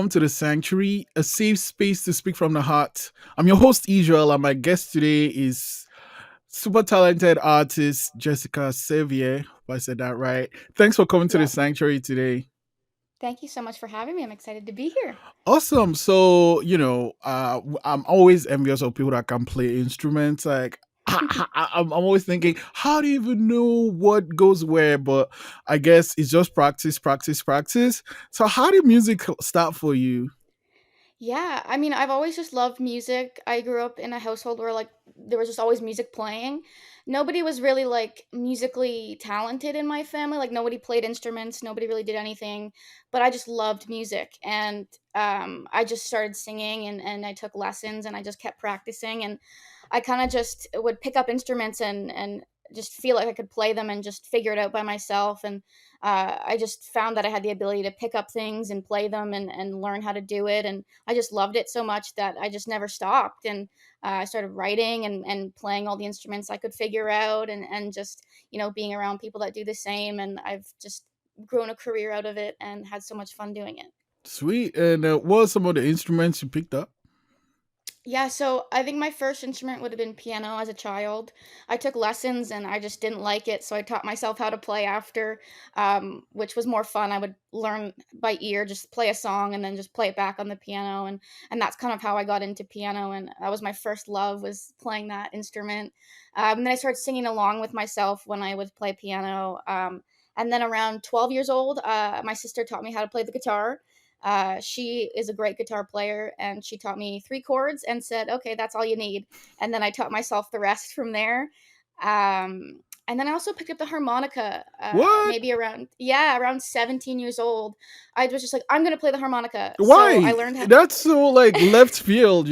welcome to the Sanctuary, a safe space to speak from the heart. I'm your host, Israel, and my guest today is super talented artist Jessica Sevier. If I said that right. Thanks for coming to the Yep. Sanctuary today. Thank you so much for having me. I'm excited to be here. Awesome. So, I'm always envious of people that can play instruments. Like, I'm always thinking, how do you even know what goes where? But I guess it's just practice, practice, practice. So, how did music start for you? Yeah, I mean, I've always just loved music. I grew up in a household where there was just always music playing. Nobody was really musically talented in my family. Like nobody played instruments, nobody really did anything, but I just loved music and I just started singing and I took lessons and I just kept practicing and I kind of just would pick up instruments and just feel like I could play them and just figure it out by myself. And I just found that I had the ability to pick up things and play them and learn how to do it. And I just loved it so much that I just never stopped. And I started writing and playing all the instruments I could figure out and just, being around people that do the same. And I've just grown a career out of it and had so much fun doing it. Sweet. And what are some of the instruments you picked up? Yeah, so I think my first instrument would have been piano as a child. I took lessons and I just didn't like it, so I taught myself how to play after, which was more fun. I would learn by ear, just play a song and then just play it back on the piano, and that's kind of how I got into piano, and that was my first love was playing that instrument. And then I started singing along with myself when I would play piano. And then around 12 years old, my sister taught me how to play the guitar. She is a great guitar player, and she taught me three chords and said, "Okay, that's all you need." And then I taught myself the rest from there. And then I also picked up the harmonica, What? maybe around 17 years old. I was just like, I'm gonna play the harmonica. So I Why? learned how. That's so like left field.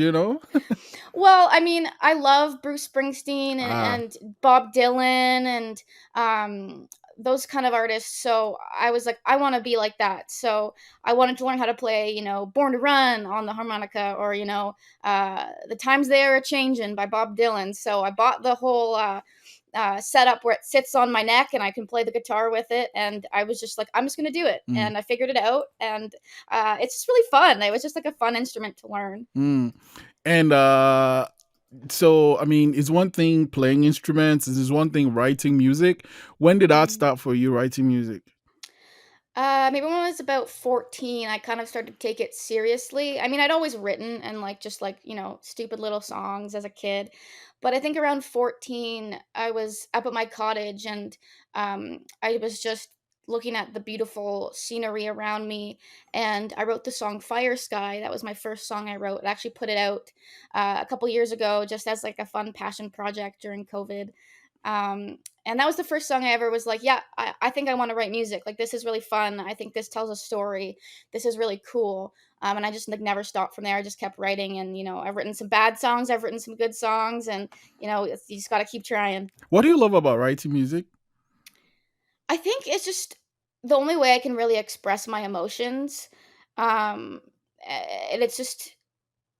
Well, I mean, I love Bruce Springsteen Ah, and Bob Dylan and those kind of artists. So I was like, I want to be like that. So I wanted to learn how to play, Born to Run on the harmonica or, The Times They Are Changing by Bob Dylan. So I bought the whole setup where it sits on my neck and I can play the guitar with it. And I was just like, I'm just going to do it. mm, And I figured it out. And it's just really fun. It was just like a fun instrument to learn. mm. And so I mean, it's one thing playing instruments. It's one thing writing music. When did that Mhm. start for you, writing music? Maybe when I was about 14, I kind of started to take it seriously. I mean, I'd always written and stupid little songs as a kid. But I think around 14, I was up at my cottage and I was just looking at the beautiful scenery around me. And I wrote the song Fire Sky. That was my first song I wrote. I actually put it out a couple years ago just as like a fun passion project during COVID. And that was the first song I ever was like, yeah, I think I want to write music. Like, this is really fun. I think this tells a story. This is really cool. And I just like never stopped from there. I just kept writing, and I've written some bad songs, I've written some good songs, and you just got to keep trying. What do you love about writing music? I think it's just the only way I can really express my emotions. And it's just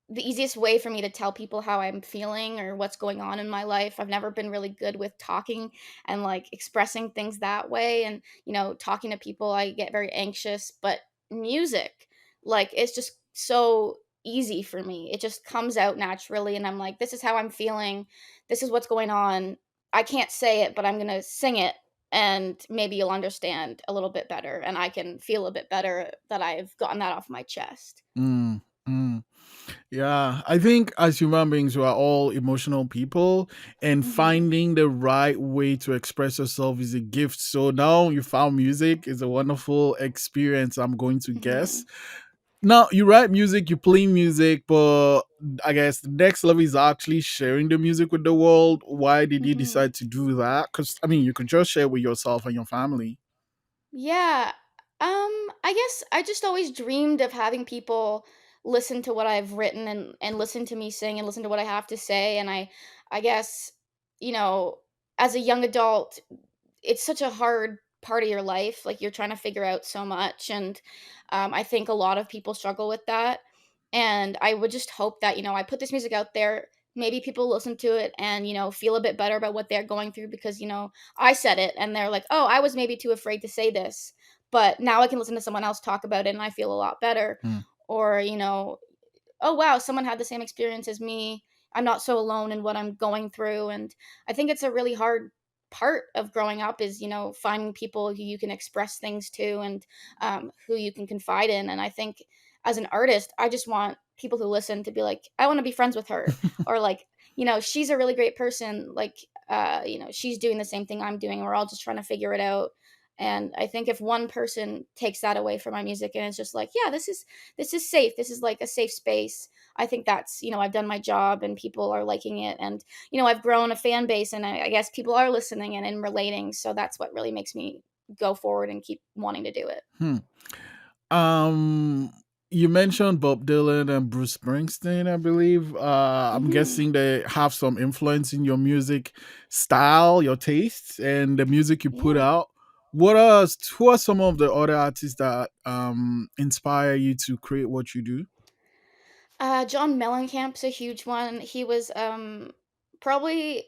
the easiest way for me to tell people how I'm feeling or what's going on in my life. I've never been really good with talking and like expressing things that way. And, talking to people, I get very anxious, but music, like, it's just so easy for me. It just comes out naturally. And I'm like, this is how I'm feeling. This is what's going on. I can't say it, but I'm going to sing it. And maybe you'll understand a little bit better. And I can feel a bit better that I've gotten that off my chest. Mm, mm. Yeah, I think as human beings, we are all emotional people, and Hmm. finding the right way to express yourself is a gift. So now you found music is a wonderful experience, I'm going to guess. Hmm. Now you write music, you play music, but I guess the next level is actually sharing the music with the world. Why did you Hmm. decide to do that? Because I mean, you could just share with yourself and your family. Yeah. I guess I just always dreamed of having people listen to what I've written and listen to me sing and listen to what I have to say. And I guess, you know, as a young adult, it's such a hard part of your life. Like, you're trying to figure out so much. And I think a lot of people struggle with that. And I would just hope that, I put this music out there. Maybe people listen to it and, feel a bit better about what they're going through because, I said it and they're like, oh, I was maybe too afraid to say this. But now I can listen to someone else talk about it and I feel a lot better. or, oh wow, someone had the same experience as me. I'm not so alone in what I'm going through. And I think it's a really hard part of growing up is, finding people who you can express things to, and who you can confide in. And I think as an artist, I just want people who listen to be like, I want to be friends with her, or like, she's a really great person. Like, she's doing the same thing I'm doing. We're all just trying to figure it out. And I think if one person takes that away from my music and it's just like, yeah, this is safe. This is like a safe space. I think that's, I've done my job and people are liking it. And, I've grown a fan base, and I guess people are listening and relating. So that's what really makes me go forward and keep wanting to do it. Hmm. Um, you mentioned Bob Dylan and Bruce Springsteen, I believe. I'm Hmm. guessing they have some influence in your music style, your tastes, and the music you put Yeah. out. Who are some of the other artists that inspire you to create what you do? John Mellencamp's a huge one. He was probably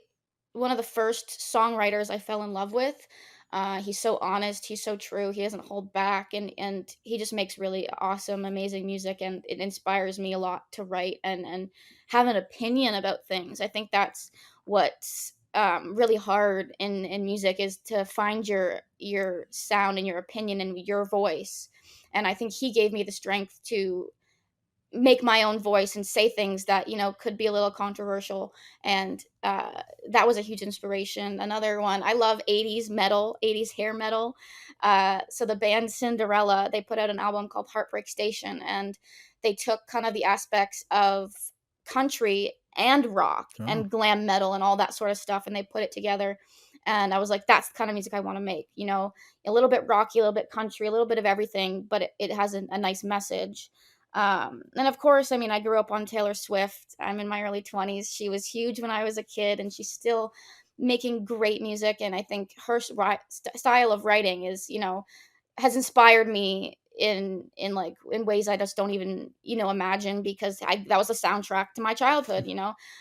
one of the first songwriters I fell in love with. He's so honest, he's so true, he doesn't hold back, and he just makes really awesome, amazing music, and it inspires me a lot to write and have an opinion about things. I think that's what's really hard in music, is to find your sound and your opinion and your voice. And I think he gave me the strength to make my own voice and say things that could be a little controversial. And that was a huge inspiration. Another one, I love 80s metal, 80s hair metal. So the band Cinderella, they put out an album called Heartbreak Station, and they took kind of the aspects of country and rock Oh. and glam metal and all that sort of stuff, and they put it together. And I was like, that's the kind of music I want to make, a little bit rocky, a little bit country, a little bit of everything, but it has a nice message. And of course, I mean, I grew up on Taylor Swift. I'm in my early 20s. She was huge when I was a kid, and she's still making great music. And I think her style of writing is, has inspired me in ways I just don't even imagine, because that was a soundtrack to my childhood.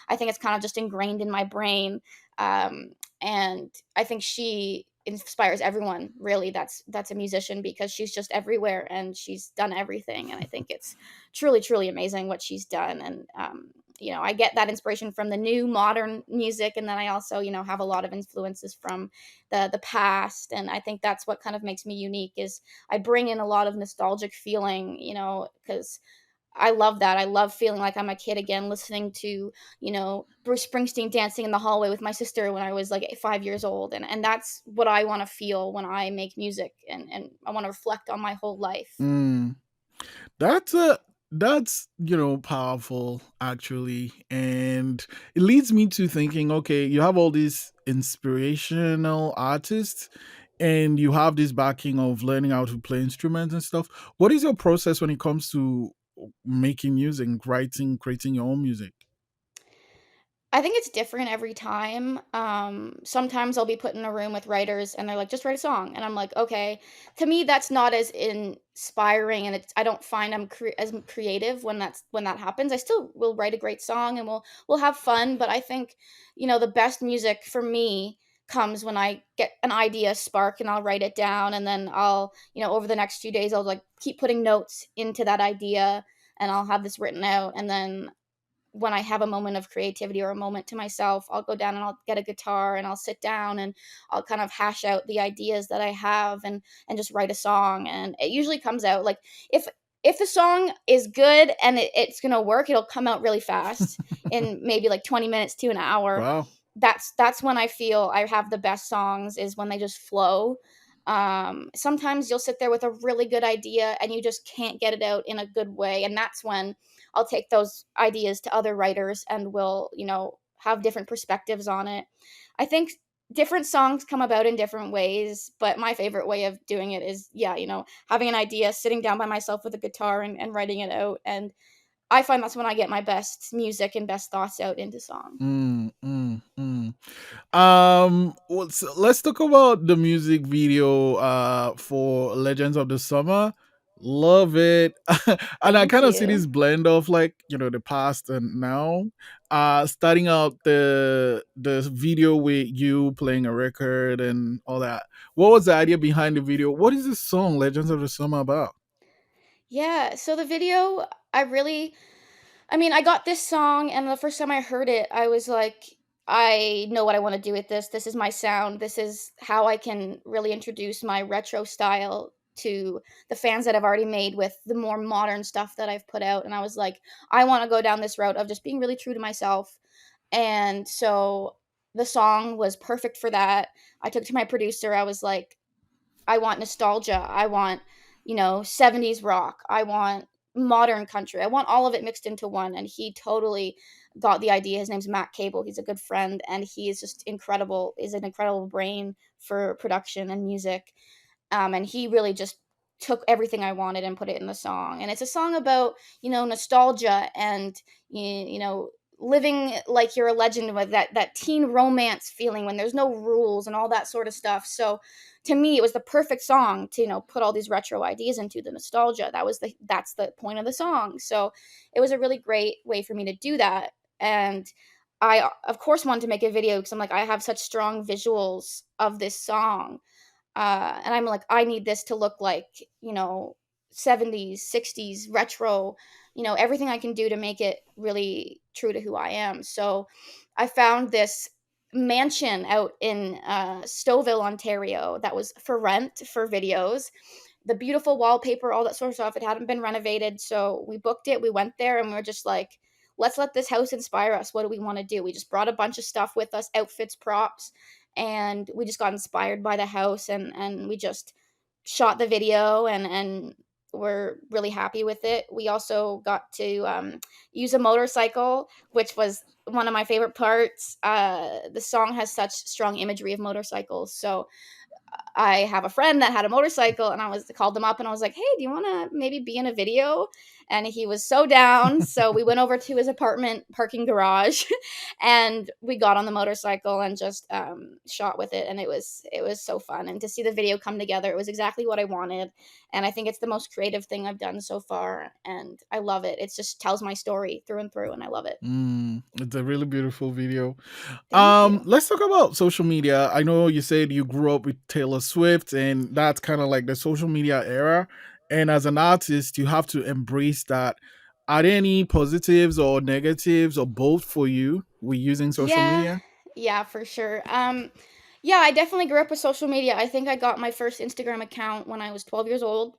I think it's kind of just ingrained in my brain. um, and I think she inspires everyone really that's a musician, because she's just everywhere and she's done everything. And I think it's truly, truly amazing what she's done. And I get that inspiration from the new modern music, and then I also have a lot of influences from the past. And I think that's what kind of makes me unique, is I bring in a lot of nostalgic feeling, because I love that. I love feeling like I'm a kid again, listening to, Bruce Springsteen dancing in the hallway with my sister when I was like 5 years old. And that's what I want to feel when I make music. And I want to reflect on my whole life. Mm. That's a that's powerful actually, and it leads me to thinking, okay, you have all these inspirational artists and you have this backing of learning how to play instruments and stuff. What is your process when it comes to making music, writing, creating your own music? I think it's different every time. Sometimes I'll be put in a room with writers and they're like, just write a song. And I'm like, okay. To me, that's not as inspiring, and I don't find I'm as creative when that happens. I still will write a great song and we'll have fun, but I think, the best music for me comes when I get an idea spark and I'll write it down, and then I'll, over the next few days I'll like keep putting notes into that idea, and I'll have this written out. And then when I have a moment of creativity or a moment to myself, I'll go down and I'll get a guitar and I'll sit down and I'll kind of hash out the ideas that I have, and just write a song. And it usually comes out like, if the song is good and it's gonna work, it'll come out really fast in maybe like 20 minutes to an hour. Wow. That's when I feel I have the best songs, is when they just flow. Sometimes you'll sit there with a really good idea and you just can't get it out in a good way, and that's when I'll take those ideas to other writers and we'll, have different perspectives on it. I think different songs come about in different ways, but my favorite way of doing it is, yeah, having an idea, sitting down by myself with a guitar and writing it out. And I find that's when I get my best music and best thoughts out into song. Mm, mm, mm. Well, so let's talk about the music video for Legends of the Summer. Love it. And I Thank kind of see you. this blend of, like, the past and now. Starting out the video with you playing a record and all that. What was the idea behind the video? What is this song Legends of the Summer about? Yeah, so the video, I really I mean, I got this song, and the first time I heard it, I was like, "I know what I wanna do with this. This is my sound. This is how I can really introduce my retro style to the fans that I've already made with the more modern stuff that I've put out," and I was like, "I wanna go down this route of just being really true to myself," and so the song was perfect for that. I took it to my producer, I was like, I want nostalgia. I want, 70s rock. I want modern country. I want all of it mixed into one. And he totally got the idea. His name's Matt Cable. He's a good friend and he is just incredible, is an incredible brain for production and music. And he really just took everything I wanted and put it in the song. And it's a song about, nostalgia and, living like you're a legend with that teen romance feeling when there's no rules and all that sort of stuff. So to me, it was the perfect song to, put all these retro ideas into the nostalgia. That's the point of the song. So it was a really great way for me to do that. And I, of course, wanted to make a video because I'm like, I have such strong visuals of this song and I'm like, I need this to look like, 70s, 60s, retro, everything I can do to make it really true to who I am. So I found this mansion out in Stouffville, Ontario that was for rent for videos. The beautiful wallpaper, all that sort of stuff. It hadn't been renovated. So we booked it. We went there and we were just like, let's let this house inspire us. What do we want to do? We just brought a bunch of stuff with us, outfits, props, and we just got inspired by the house and we just shot the video and we're really happy with it. We also got to use a motorcycle, which was one of my favorite parts. The song has such strong imagery of motorcycles, so I have a friend that had a motorcycle and I was called him up and I was like, "Hey, do you want to maybe be in a video?" And he was so down. So we went over to his apartment parking garage and we got on the motorcycle and just shot with it and it was so fun and to see the video come together, it was exactly what I wanted and I think it's the most creative thing I've done so far and I love it. It just tells my story through and through and I love it. It's a really beautiful video. Thank you. Let's talk about social media. I know you said you grew up with Taylor Swift, and that's kind of like the social media era. And as an artist, you have to embrace that. Are there any positives or negatives or both for you with using social Yeah, media? yeah, for sure. Yeah, I definitely grew up with social media. I think I got my first Instagram account when I was 12 years old.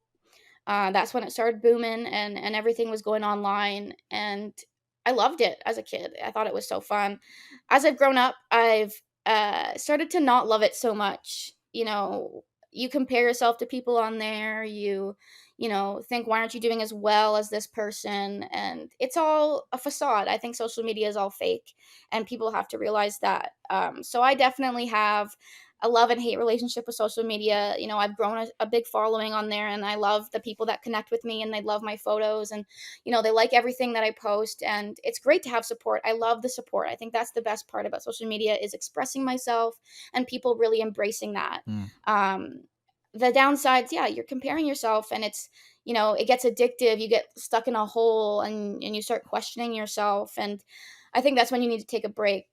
That's when it started booming and everything was going online, and I loved it as a kid. I thought it was so fun. As I've grown up, I've started to not love it so much. You compare yourself to people on there. You think, why aren't you doing as well as this person? And it's all a facade. I think social media is all fake, and people have to realize that. So I definitely have a love and hate relationship with social media. I've grown a big following on there and I love the people that connect with me and they love my photos and they like everything that I post and it's great to have support. I love the support. I think that's the best part about social media is expressing myself and people really embracing that. Mm. Um the downsides, yeah, you're comparing yourself and it gets addictive. You get stuck in a hole and you start questioning yourself and I think that's when you need to take a break.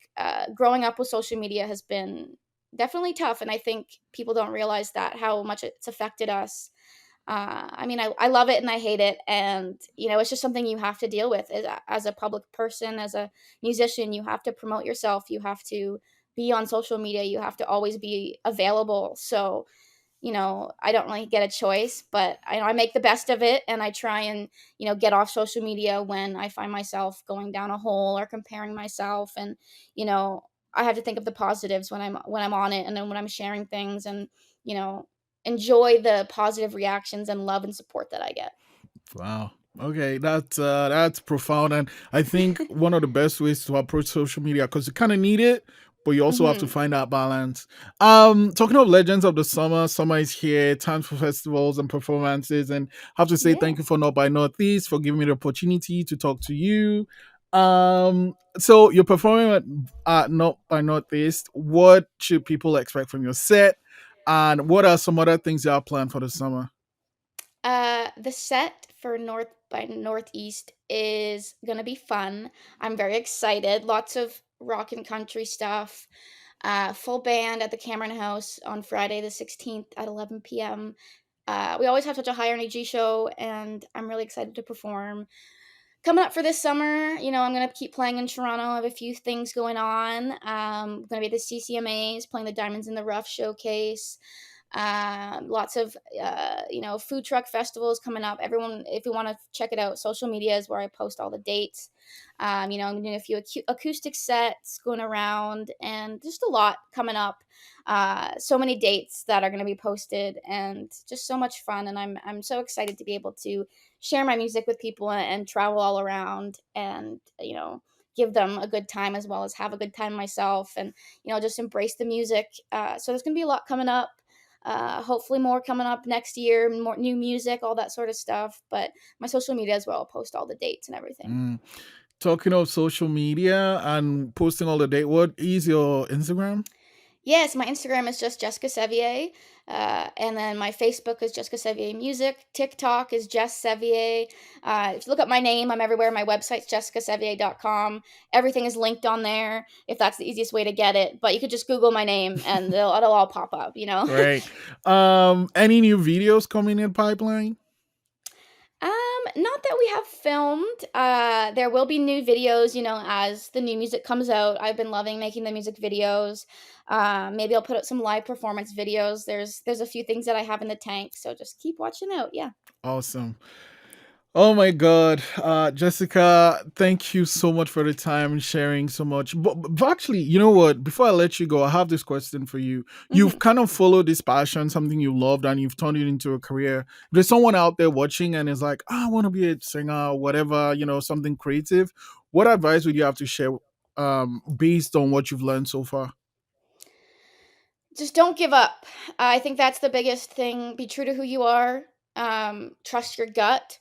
Growing up with social media has been definitely tough, and I think people don't realize that how much it's affected us. I mean, I love it and I hate it, and it's just something you have to deal with as a public person, as a musician. You have to promote yourself. You have to be on social media. You have to always be available. So I don't really get a choice, but I make the best of it and I try and, get off social media when I find myself going down a hole or comparing myself and, you know, I have to think of the positives when I'm on it and then when I'm sharing things and, you know, enjoy the positive reactions and love and support that I get. Wow. Okay, that's profound, and I think one of the best ways to approach social media because you kind of need it, but you also have to Mhm. find that balance. Talking of legends of the summer, summer is here. Time for festivals and performances, and I have to say Yeah. thank you for Not by Northeast for giving me the opportunity to talk to you. So you're performing at Not by Northeast. What should people expect from your set, and what are some other things you have planned for the summer? The set for North by Northeast is gonna be fun. I'm very excited. Lots of rock and country stuff. Full band at the Cameron House on Friday the 16th at 11 p.m. We always have such a high energy show, and I'm really excited to perform. Coming up for this summer, I'm gonna keep playing in Toronto. I have a few things going on. Gonna be at the CCMAs, playing the Diamonds in the Rough showcase. Lots of food truck festivals coming up. Everyone, if you want to check it out, social media is where I post all the dates. I'm doing a few acoustic sets going around, and just a lot coming up. So many dates that are going to be posted, and just so much fun. And I'm so excited to be able to share my music with people and travel all around, and give them a good time as well as have a good time myself, and just embrace the music. So there's going to be a lot coming up. Hopefully more coming up next year, more new music, all that sort of stuff. But my social media as well, I'll post all the dates and everything. Mm. Talking of social media and posting all the date, what is your Instagram? Yes, my Instagram is just Jessica Sevier. And then my Facebook is Jessica Sevier Music. TikTok is Jess Sevier. If you look up my name, I'm everywhere. My website's jessicasevier.com. Everything is linked on there if that's the easiest way to get it. But you could just Google my name and it'll all pop up. Great. Any new videos coming in pipeline? Not that we have filmed. There will be new videos, as the new music comes out. I've been loving making the music videos. Maybe I'll put out some live performance videos. There's a few things that I have in the tank, so just keep watching out. Yeah. Awesome. Oh my God, Jessica, thank you so much for the time and sharing so much. But actually, you know what? Before I let you go, I have this question for you. You've Mhm. kind of followed this passion, something you loved, and you've turned it into a career. There's someone out there watching and is like, "Ah, I want to be a singer, whatever, something creative." What advice would you have to share based on what you've learned so far? Just don't give up. I think that's the biggest thing. Be true to who you are. Trust your gut.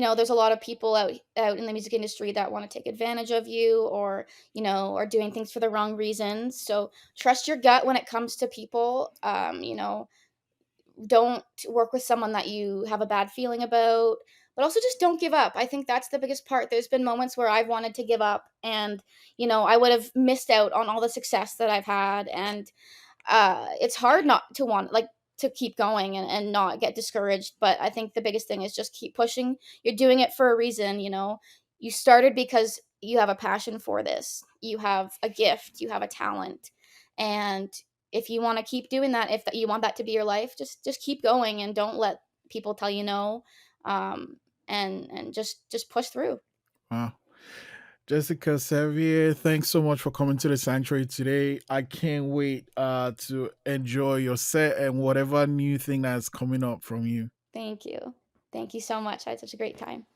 There's a lot of people out in the music industry that want to take advantage of you, or are doing things for the wrong reasons. So trust your gut when it comes to people. Don't work with someone that you have a bad feeling about, but also just don't give up. I think that's the biggest part. There's been moments where I've wanted to give up, and I would have missed out on all the success that I've had. And it's hard not to want, like, to keep going and not get discouraged. But I think the biggest thing is just keep pushing. You're doing it for a reason. You started because you have a passion for this, you have a gift, you have a talent. And if you want to keep doing that, if you want that to be your life, just keep going, and don't let people tell you no. Um and and just push through. Wow. Jessica Sevier, thanks so much for coming to the sanctuary today. I can't wait to enjoy your set and whatever new thing that's coming up from you. Thank you. Thank you so much. I had such a great time.